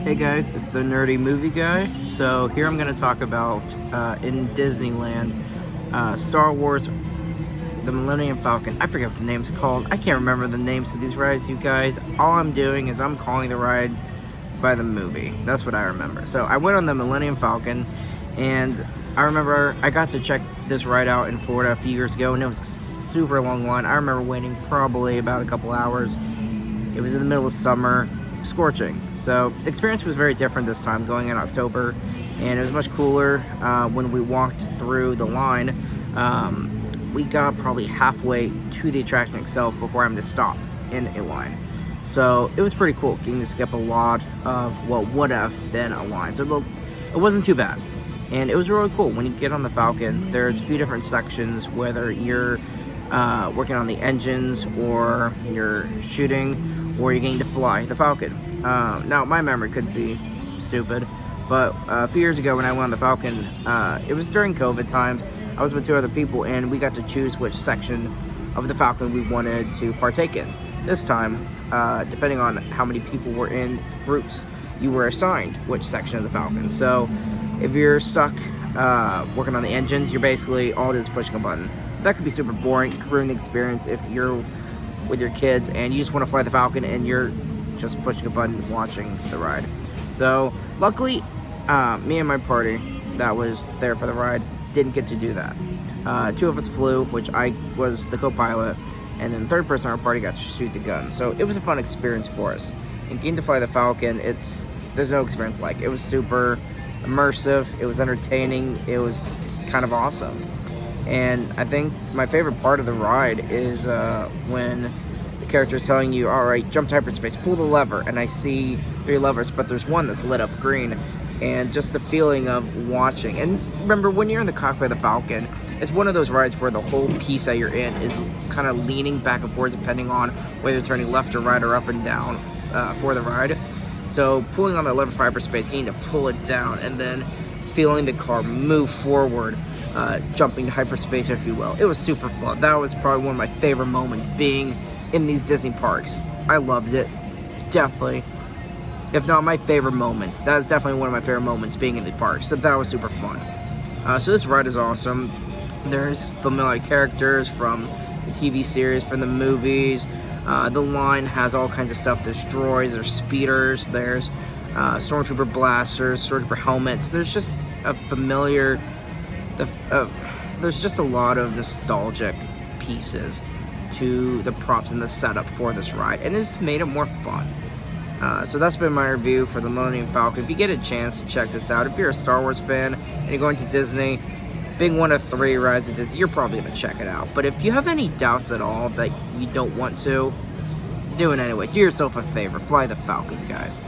Hey guys, it's the Nerdy Movie Guy. So here I'm going to talk about, in Disneyland, Star Wars, the Millennium Falcon. I forget what the name's called. I can't remember the names of these rides, you guys. All I'm doing is I'm calling the ride by the movie. That's what I remember. So I went on the Millennium Falcon, and I remember I got to check this ride out in Florida a few years ago, and it was a super long line. I remember waiting probably about a couple hours. It was in the middle of summer. Scorching. So the experience was very different this time, going in October, and it was much cooler. When we walked through the line, we got probably halfway to the attraction itself before having to stop in a line. So it was pretty cool getting to skip a lot of what would have been a line. So it wasn't too bad, and it was really cool. When you get on the Falcon, there's a few different sections, whether you're working on the engines or you're shooting or you're getting to fly the Falcon. Now, my memory could be stupid, but a few years ago when I went on the Falcon, it was during COVID times. I was with two other people, and we got to choose which section of the Falcon we wanted to partake in. This time, depending on how many people were in groups, you were assigned which section of the Falcon. So if you're stuck working on the engines, you're basically all just pushing a button. That could be super boring, ruin the experience if you're with your kids and you just want to fly the Falcon and you're just pushing a button watching the ride. So luckily, me and my party that was there for the ride didn't get to do that. Two of us flew, which I was the co-pilot, and then the third person in our party got to shoot the gun. So it was a fun experience for us. And getting to fly the Falcon, there's no experience like it. It was super immersive, it was entertaining, it was kind of awesome. And I think my favorite part of the ride is when the character is telling you, all right, jump to hyperspace, pull the lever, and I see 3 levers, but there's one that's lit up green, and just the feeling of watching. And remember, when you're in the cockpit of the Falcon, it's one of those rides where the whole piece that you're in is kind of leaning back and forth depending on whether you're turning left or right or up and down for the ride. So pulling on that lever for hyperspace, getting to pull it down, and then feeling the car move forward, jumping to hyperspace, if you will. It was super fun. That was probably one of my favorite moments being in these Disney parks. I loved it. Definitely. If not my favorite moment, that is definitely one of my favorite moments being in the parks. So that was super fun. So this ride is awesome. There's familiar characters from the TV series, from the movies. The line has all kinds of stuff. There's droids, there's speeders, there's stormtrooper blasters, stormtrooper helmets. There's just a familiar... there's just a lot of nostalgic pieces to the props and the setup for this ride, and it's made it more fun. So that's been my review for the Millennium Falcon. If you get a chance to check this out, if you're a Star Wars fan and you're going to Disney, being one of 3 rides at Disney, you're probably going to check it out. But if you have any doubts at all that you don't want to, do it anyway. Do yourself a favor. Fly the Falcon, guys.